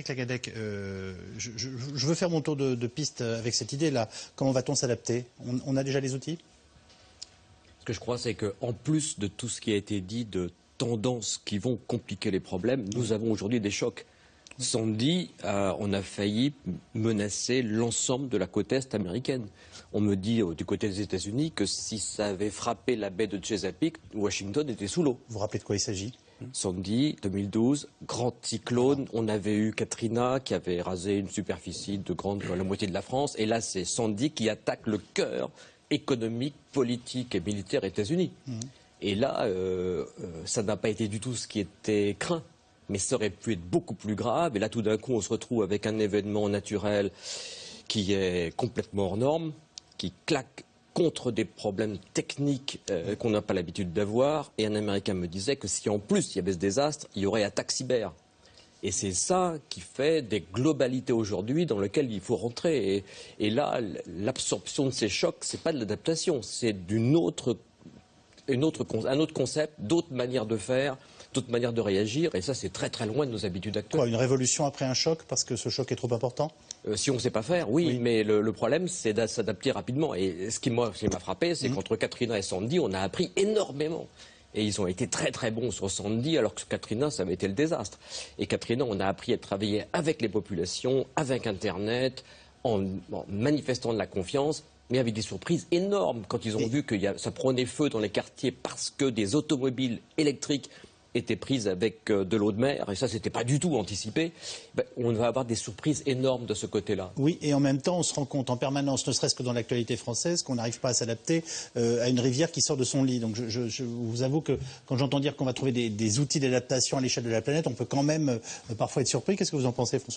Lagadec, je veux faire mon tour de piste avec cette idée-là. Comment va-t-on s'adapter? On a déjà les outils? Ce que je crois, c'est qu'en plus de tout ce qui a été dit de tendances qui vont compliquer les problèmes, nous avons aujourd'hui des chocs. Sandy, on a failli menacer l'ensemble de la côte est américaine. On me dit du côté des États-Unis que si ça avait frappé la baie de Chesapeake, Washington était sous l'eau. Vous vous rappelez de quoi il s'agit? Sandy, 2012, grand cyclone. On avait eu Katrina qui avait rasé une superficie de la moitié de la France. Et là, c'est Sandy qui attaque le cœur économique, politique et militaire des États-Unis. Et là, ça n'a pas été du tout ce qui était craint. Mais ça aurait pu être beaucoup plus grave. Et là, tout d'un coup, on se retrouve avec un événement naturel qui est complètement hors norme, qui claque contre des problèmes techniques qu'on n'a pas l'habitude d'avoir. Et un Américain me disait que si en plus il y avait ce désastre, il y aurait attaque cyber. Et c'est ça qui fait des globalités aujourd'hui dans lesquelles il faut rentrer. Et là, l'absorption de ces chocs, c'est pas de l'adaptation, c'est un autre concept, d'autres manières de faire, d'autres manières de réagir. Et ça, c'est très très loin de nos habitudes actuelles. Quoi, une révolution après un choc parce que ce choc est trop important? Si on ne sait pas faire, oui. Mais le problème, c'est de s'adapter rapidement. Et ce qui m'a frappé, c'est qu'entre Katrina et Sandy, on a appris énormément. Et ils ont été très très bons sur Sandy, alors que Katrina, ça avait été le désastre. Et Katrina, on a appris à travailler avec les populations, avec Internet, en manifestant de la confiance, mais avec des surprises énormes quand ils ont vu que ça prenait feu dans les quartiers parce que des automobiles électriques étaient prises avec de l'eau de mer, et ça, c'était pas du tout anticipé. On va avoir des surprises énormes de ce côté-là. Oui, et en même temps, on se rend compte en permanence, ne serait-ce que dans l'actualité française, qu'on n'arrive pas à s'adapter à une rivière qui sort de son lit. Donc je vous avoue que quand j'entends dire qu'on va trouver des outils d'adaptation à l'échelle de la planète, on peut quand même parfois être surpris. Qu'est-ce que vous en pensez, François?